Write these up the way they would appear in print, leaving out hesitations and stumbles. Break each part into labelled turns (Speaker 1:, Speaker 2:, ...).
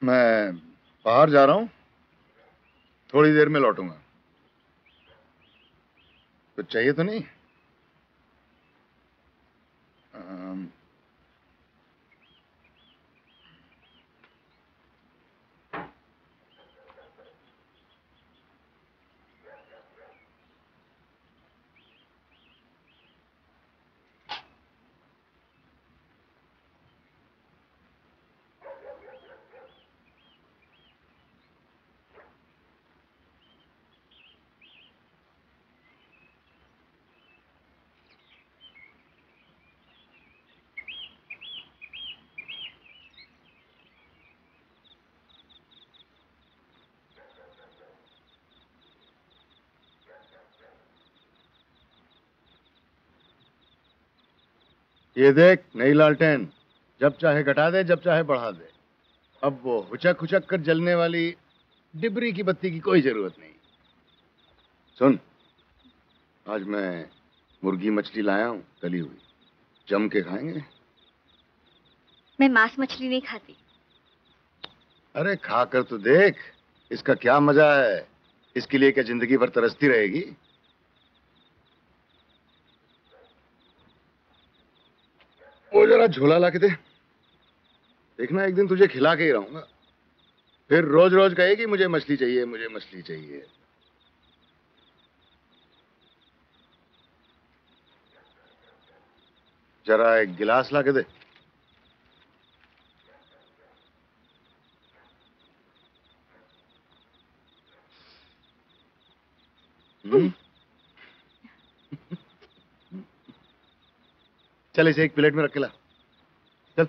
Speaker 1: मैं बाहर जा रहा हूँ, थोड़ी देर में लौटूंगा। कुछ चाहिए तो नहीं? ये देख, नई लालटेन। जब चाहे घटा दे, जब चाहे बढ़ा दे। अब वो हुचक हुचक कर जलने वाली डिबरी की बत्ती की कोई जरूरत नहीं। सुन, आज मैं मुर्गी मछली लाया हूं, तली हुई। जम के खाएंगे।
Speaker 2: मैं मांस मछली नहीं खाती।
Speaker 1: अरे खाकर तो देख, इसका क्या मजा है। इसके लिए क्या जिंदगी भर तरसती रहेगी? वो जरा झोला ला के दे। देखना, एक दिन तुझे खिला के ही रहूंगा। फिर रोज रोज कहेगी मुझे मछली चाहिए, मुझे मछली चाहिए। जरा एक गिलास ला के दे। चल, इसे एक प्लेट में रख के ला। चल।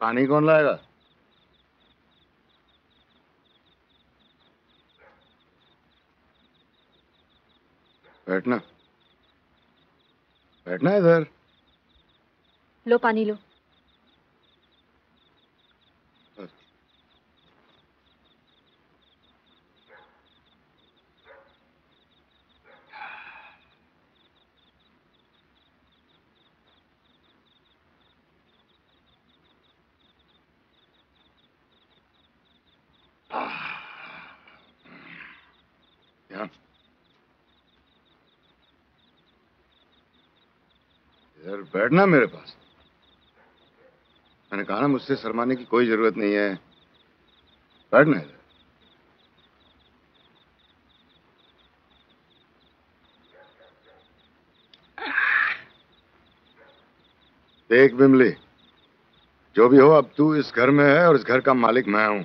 Speaker 1: पानी कौन लाएगा? बैठना, बैठना इधर।
Speaker 2: लो पानी लो।
Speaker 1: यहाँ इधर बैठना मेरे पास। मैंने कहा ना, मुझसे शर्माने की कोई जरूरत नहीं है। बैठना इधर। देख बिमली, जो भी हो, अब तू इस घर में है और इस घर का मालिक मैं हूं।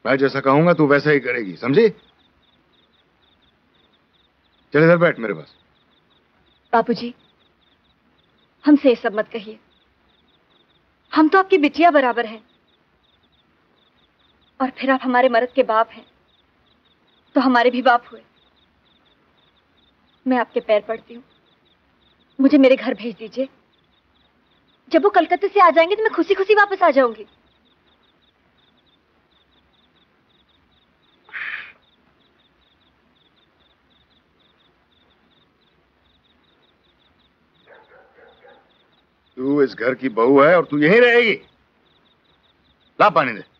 Speaker 1: मैं जैसा कहूंगा तू वैसा ही करेगी, समझी? चल इधर बैठ मेरे पास।
Speaker 2: बापूजी, हमसे ये सब मत कहिए। हम तो आपकी बिटिया बराबर हैं। और फिर आप हमारे मर्द के बाप हैं, तो हमारे भी बाप हुए। मैं आपके पैर पड़ती हूँ, मुझे मेरे घर भेज दीजिए। जब वो कलकत्ते से आ जाएंगे तो मैं खुशी खुशी वापस आ जाऊंगी।
Speaker 1: तू इस घर की बहू है और तू यहीं रहेगी। ला पानी दे।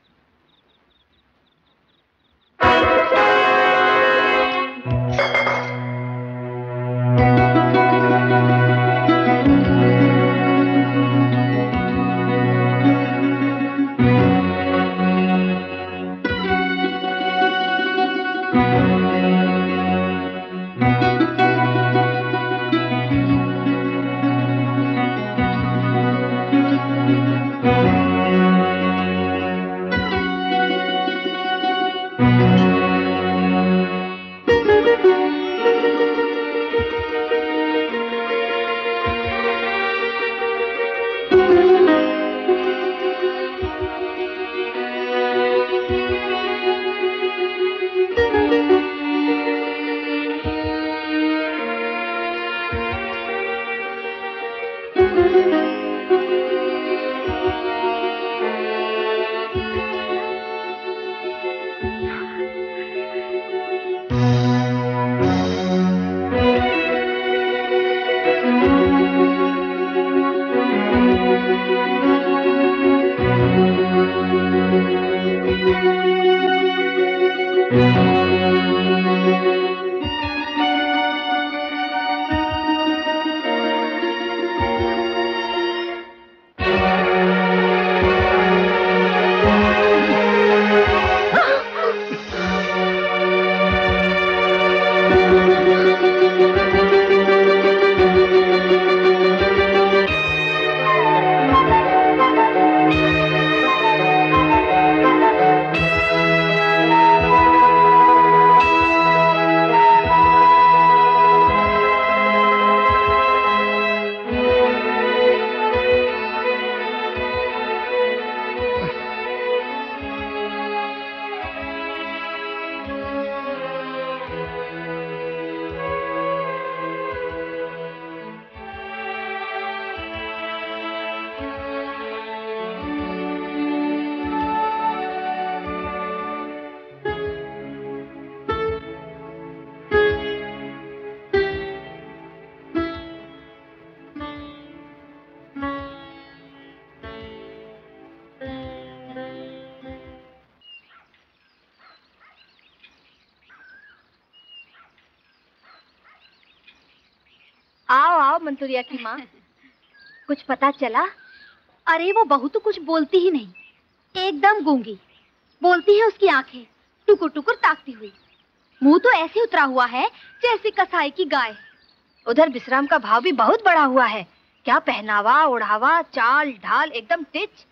Speaker 2: बताओ मंतूरिया की माँ, कुछ पता चला? अरे वो बहू तो कुछ बोलती ही नहीं, एकदम गूंगी। बोलती है उसकी आंखें टुकुर टुकुर ताकती हुई, मुंह तो ऐसे उतरा हुआ है जैसे कसाई की गाय। उधर विश्राम का भाव भी बहुत बढ़ा हुआ है, क्या पहनावा ओढ़ावा, चाल ढाल एकदम टिच।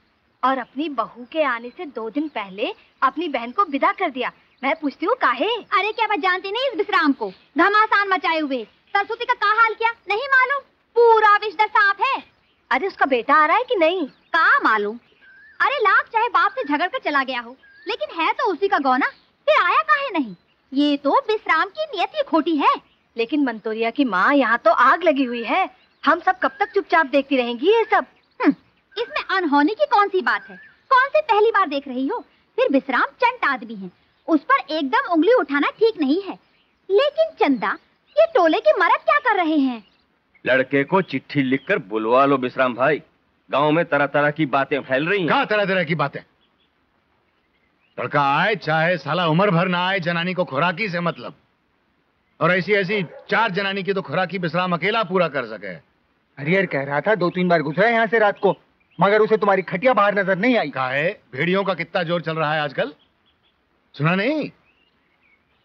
Speaker 2: और अपनी बहू के आने से 2 दिन पहले अपनी बहन को विदा कर दिया। मैं पूछती हूँ काहे? अरे क्या मैं जानती नहीं इस विश्राम को, घमासान मचाए हुए। सरस्वती का क्या हाल किया नहीं मालूम, पूरा विषधर साफ है। अरे उसका बेटा आ रहा है कि नहीं? कहाँ मालूम। अरे लाख चाहे बाप से झगड़ कर चला गया हो, लेकिन है तो उसी का गौना, फिर आया काहे नहीं? ये तो विश्राम की नियत ही खोटी है। लेकिन मंतोरिया की माँ, यहाँ तो आग लगी हुई है, हम सब कब तक चुपचाप देखती रहेंगी ये सब? इसमें अनहोनी की कौन सी बात है? कौन सी पहली बार देख रही हो? फिर विश्राम चंट आदमी है, उस पर एकदम उंगली उठाना ठीक नहीं है। लेकिन चंदा, ये टोले के मर्द क्या कर रहे हैं?
Speaker 3: लड़के को चिट्ठी लिखकर बुलवा लो विश्राम भाई, गांव में तरह तरह की बातें फैल रही हैं।
Speaker 1: कहाँ तरह तरह की बातें? लड़का आए चाहे साला उम्र भर ना आए, जनानी को खुराकी से मतलब। और ऐसी ऐसी 4 जनानी की तो खुराकी विश्राम अकेला पूरा कर सके।
Speaker 4: हरिहर कह रहा था 2-3 बार गुजरा यहाँ से रात को, मगर उसे तुम्हारी खटिया बाहर नजर नहीं आई।
Speaker 1: काहे? भेड़ियों का कितना जोर चल रहा है आजकल, सुना नहीं?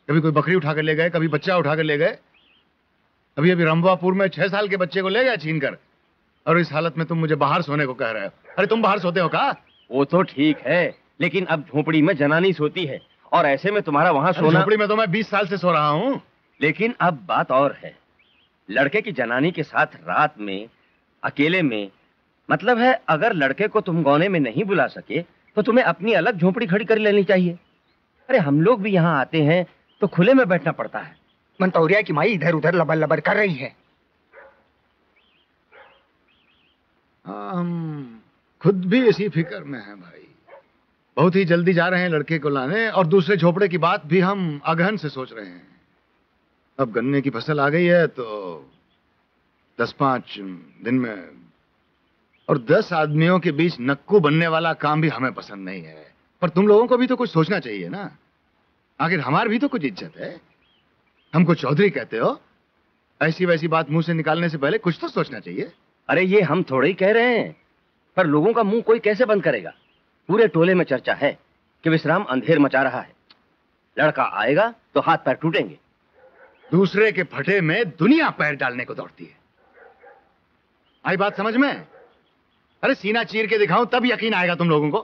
Speaker 1: कभी कोई बकरी उठाकर ले गए, कभी बच्चा उठाकर ले गए। अभी अभी रंबापुर में 6 साल के बच्चे को ले गए छीन कर, और इस हालत में तुम मुझे बाहर सोने को कह रहे हो। अरे तुम बाहर सोते हो का?
Speaker 3: वो तो ठीक है, लेकिन अब झोपड़ी में जनानी सोती है, और ऐसे में तुम्हारा वहां सोना।
Speaker 1: झोपड़ी में तो मैं 20 साल से सो रहा हूँ।
Speaker 3: लेकिन अब बात और है, लड़के की जनानी के साथ रात में अकेले में, मतलब है अगर लड़के को तुम गौने में नहीं बुला सके तो तुम्हें अपनी अलग झोपड़ी खड़ी कर लेनी चाहिए। अरे हम लोग भी यहाँ आते हैं तो खुले में बैठना पड़ता है।
Speaker 4: मंतौरिया की माई इधर उधर लबर लबर कर रही है।
Speaker 1: हम खुद भी इसी फिक्र में हैं भाई, बहुत ही जल्दी जा रहे हैं लड़के को लाने, और दूसरे झोपड़े की बात भी हम अगहन से सोच रहे हैं। अब गन्ने की फसल आ गई है तो 10-5 दिन में, और 10 आदमियों के बीच नक्कू बनने वाला काम भी हमें पसंद नहीं है। पर तुम लोगों को भी तो कुछ सोचना चाहिए ना, आखिर हमारी भी तो कुछ इज्जत है। हमको चौधरी कहते हो, ऐसी वैसी बात मुंह से निकालने से पहले कुछ तो सोचना चाहिए।
Speaker 3: अरे ये हम थोड़े ही कह रहे हैं, पर लोगों का मुंह कोई कैसे बंद करेगा? पूरे टोले में चर्चा है कि विश्राम अंधेर मचा रहा है। लड़का आएगा तो हाथ पैर टूटेंगे।
Speaker 1: दूसरे के फटे में दुनिया पैर डालने को दौड़ती है। आई बात समझ में? अरे सीना चीर के दिखाऊं तब यकीन आएगा तुम लोगों को।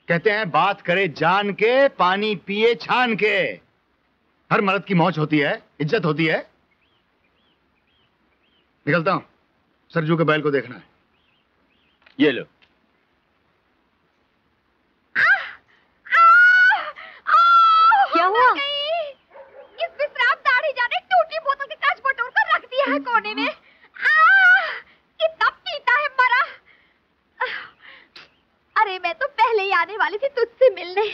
Speaker 1: कहते हैं बात करे जान के, पानी पिए छान के। हर मर्द की मौज होती है, इज्जत होती है। निकलता हूं, सरजू के बैल को देखना है।
Speaker 3: ये लो।
Speaker 2: क्या हुआ?
Speaker 5: इस विश्राम दाढ़ी जाने टूटी बोतल के कांच बटोर कर रख दिया है कोने में। कितना पीता है मरा। अरे मैं तो पहले ही आने वाली थी तुझसे मिलने।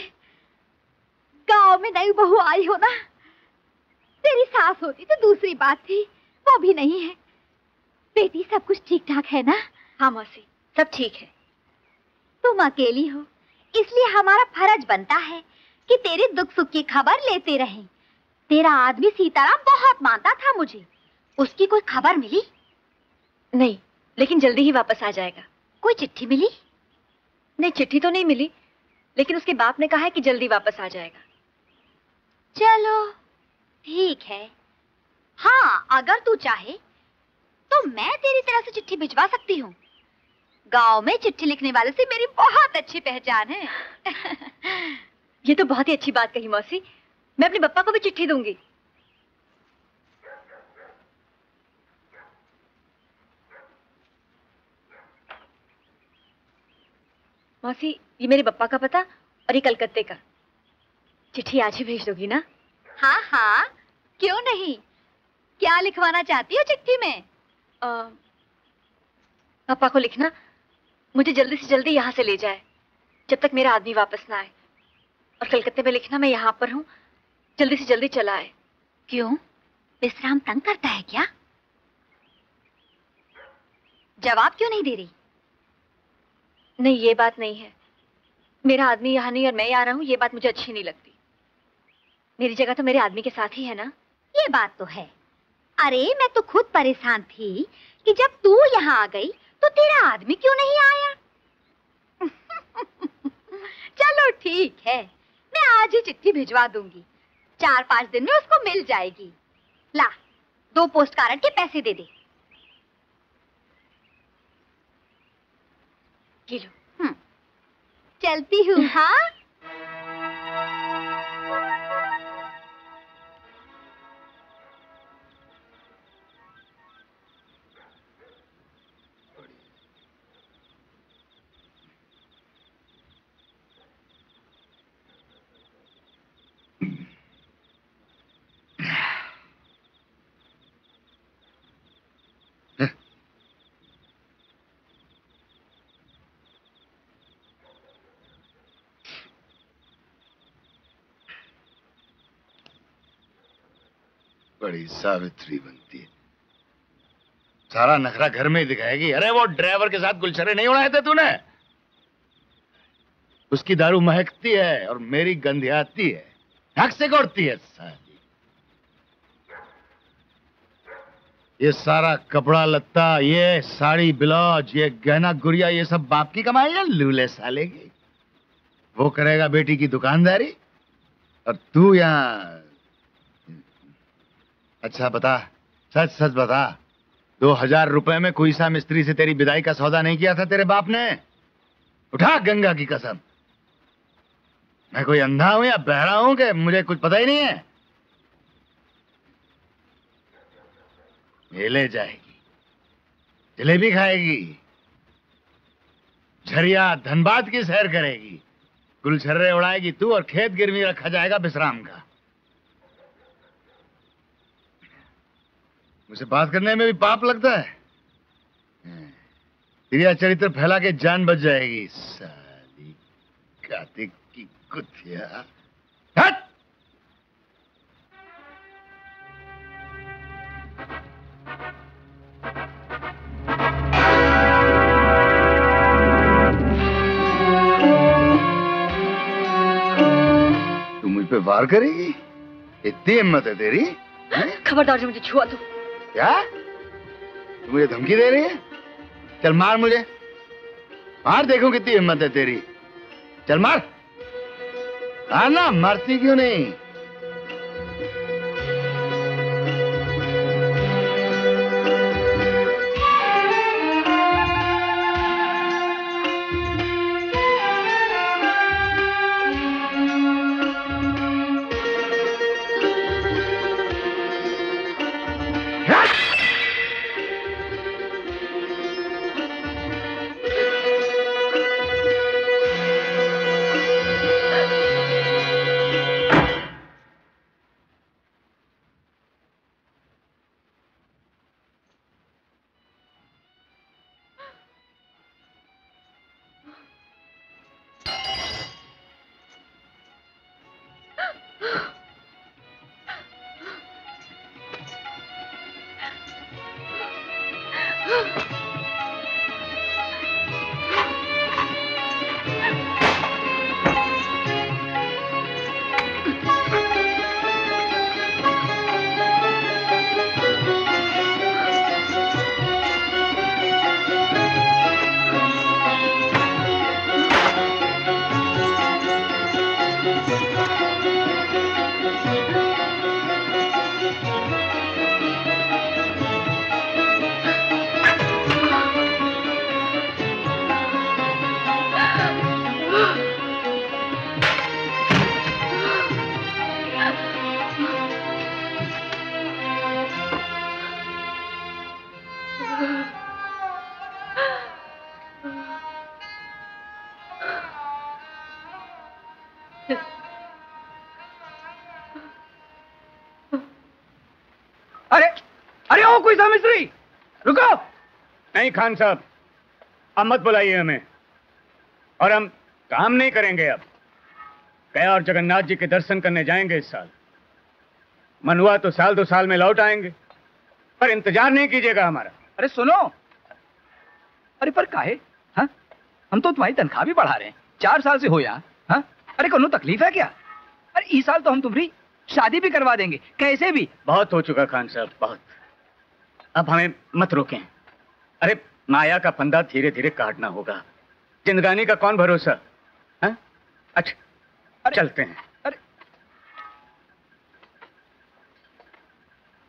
Speaker 5: गांव में नई बहू आई हो ना, तेरी सास होती तो दूसरी बात थी, वो भी नहीं है। बेटी सब कुछ ठीक ठाक है ना?
Speaker 2: हाँ मौसी, सब ठीक है।
Speaker 5: तुम अकेली हो, इसलिए हमारा फर्ज बनता है कि तेरे दुख सुख की खबर लेते रहें। तेरा आदमी सीताराम बहुत मानता था मुझे, उसकी कोई खबर मिली?
Speaker 2: नहीं, लेकिन जल्दी ही वापस आ जाएगा।
Speaker 5: कोई चिट्ठी मिली?
Speaker 2: नहीं, चिट्ठी तो नहीं मिली, लेकिन उसके बाप ने कहा है कि जल्दी वापस आ जाएगा।
Speaker 5: चलो ठीक है। हाँ, अगर तू चाहे तो मैं तेरी तरफ से चिट्ठी भिजवा सकती हूँ। गांव में चिट्ठी लिखने वाले से मेरी बहुत अच्छी पहचान है।
Speaker 2: ये तो बहुत ही अच्छी बात कही मौसी, मैं अपने पप्पा को भी चिट्ठी दूंगी। मौसी, ये मेरे पप्पा का पता और ये कलकत्ते का। चिट्ठी आज ही भेज दोगी ना?
Speaker 5: हाँ हाँ, क्यों नहीं। क्या लिखवाना चाहती हो चिट्ठी में?
Speaker 2: पापा को लिखना मुझे जल्दी से जल्दी यहाँ से ले जाए जब तक मेरा आदमी वापस ना आए, और कलकत्ते में लिखना मैं यहाँ पर हूँ, जल्दी से जल्दी चला आए।
Speaker 5: क्यों, विश्राम तंग करता है क्या? जवाब क्यों नहीं दे रही?
Speaker 2: नहीं, ये बात नहीं है। मेरा आदमी यहाँ नहीं और मैं यहाँ रहूं, ये बात मुझे अच्छी नहीं लगती। मेरी जगह तो मेरे आदमी के साथ ही है ना।
Speaker 5: ये बात तो है,
Speaker 2: अरे मैं तो खुद परेशान थी कि जब तू यहाँ आ गई तो तेरा आदमी क्यों नहीं आया। चलो ठीक है, मैं आज ही चिट्ठी भिजवा दूंगी, 4-5 दिन में उसको मिल जाएगी। ला 2 पोस्ट कार्ड के पैसे दे दे। किलो चलती हूँ। हाँ
Speaker 1: बड़ी सावित्री बनती है, सारा नखरा घर में ही दिखाएगी। अरे वो ड्राइवर के साथ गुलछरे नहीं उड़ाए थे तूने? उसकी दारू महकती है और मेरी गंधियाती है, हक से गोड़ती है साली। ये सारा कपड़ा लत्ता, ये साड़ी ब्लाउज, ये गहना गुड़िया, ये सब बाप की कमाई है लूले साले की। वो करेगा बेटी की दुकानदारी और तू यहाँ। अच्छा बता, सच सच बता, 2000 रुपए में कोई सा मिस्त्री से तेरी विदाई का सौदा नहीं किया था तेरे बाप ने? उठा गंगा की कसम। मैं कोई अंधा हूं या बहरा हूं कि मुझे कुछ पता ही नहीं है? मेले जाएगी, जलेबी खाएगी, झरिया धनबाद की सैर करेगी, गुलछर्रे उड़ाएगी तू, और खेत गिरवी रखा जाएगा विश्राम का। मुझे बात करने में भी पाप लगता है? तेरा चरित्र फैला के जान बच जाएगी साली कार्तिक की कुतिया। हट! तू मुझ पे वार करेगी? इतनी हिम्मत है तेरी?
Speaker 2: खबरदार जो मुझे छुआ तो।
Speaker 1: क्या तू मुझे धमकी दे रही है? चल मार मुझे, मार, देखो कितनी हिम्मत है तेरी। चल मार। हाँ ना, मरती क्यों नहीं?
Speaker 6: अरे ओ कोई सा मिस्त्री, रुको। नहीं खान साहब, अब मत बुलाइए हमें, और हम काम नहीं करेंगे। अब गया और जगन्नाथ जी के दर्शन करने जाएंगे इस साल। मन हुआ तो साल 2 साल में लौट आएंगे, पर इंतजार नहीं कीजिएगा हमारा।
Speaker 7: अरे सुनो, अरे पर काहे? हाँ, हम तो तुम्हारी तनख्वाह भी बढ़ा रहे हैं, 4 साल से हो यहाँ। हाँ, अरे कोनो तकलीफ है क्या? अरे इस साल तो हम तुम्हारी शादी भी करवा देंगे, कैसे भी।
Speaker 6: बहुत हो चुका खान साहब, बहुत। अब हमें मत रोकें। अरे माया का फंदा धीरे धीरे काटना होगा, जिंदगानी का कौन भरोसा। हाँ? अच्छा चलते हैं।
Speaker 7: अरे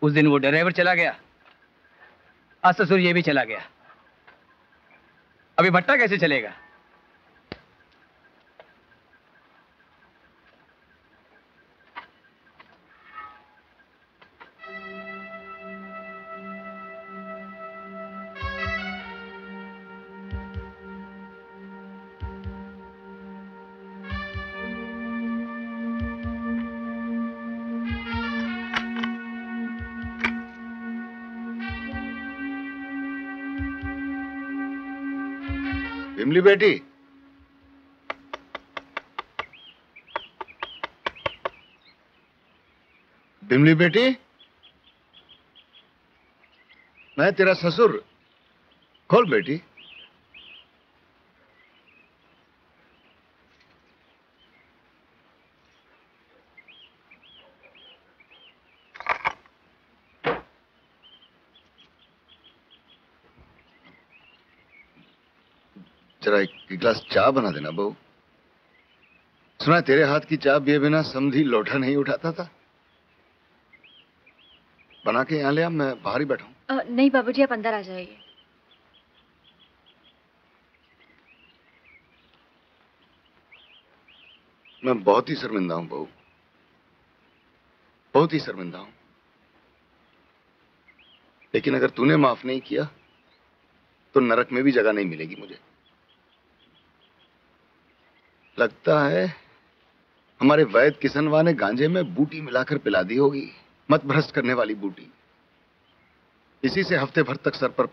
Speaker 7: उस दिन वो ड्राइवर चला गया, आज ससुर ये भी चला गया, अभी भट्टा कैसे चलेगा?
Speaker 1: विमली बेटी, विमली बेटी, मैं तेरा ससुर। खोल बेटी। जरा एक गिलास चाय बना देना बहू। सुना तेरे हाथ की चाय पिए बिना समधी लोटा नहीं उठाता था। बना के यहाँ ले आ, मैं बाहर ही बैठा हूँ।
Speaker 2: नहीं बाबूजी, आप अंदर आ जाइए।
Speaker 1: मैं बहुत ही शर्मिंदा हूँ बहू, बहुत ही शर्मिंदा हूँ। लेकिन अगर तूने माफ नहीं किया तो नरक में भी जगह नहीं मिलेगी मुझे। लगता है हमारे वैद किसनवा ने गांजे में बूटी मिलाकर पिला दी होगी, मत भ्रष्ट करने वाली बूटी। इसी से हफ्ते भर तक सर पर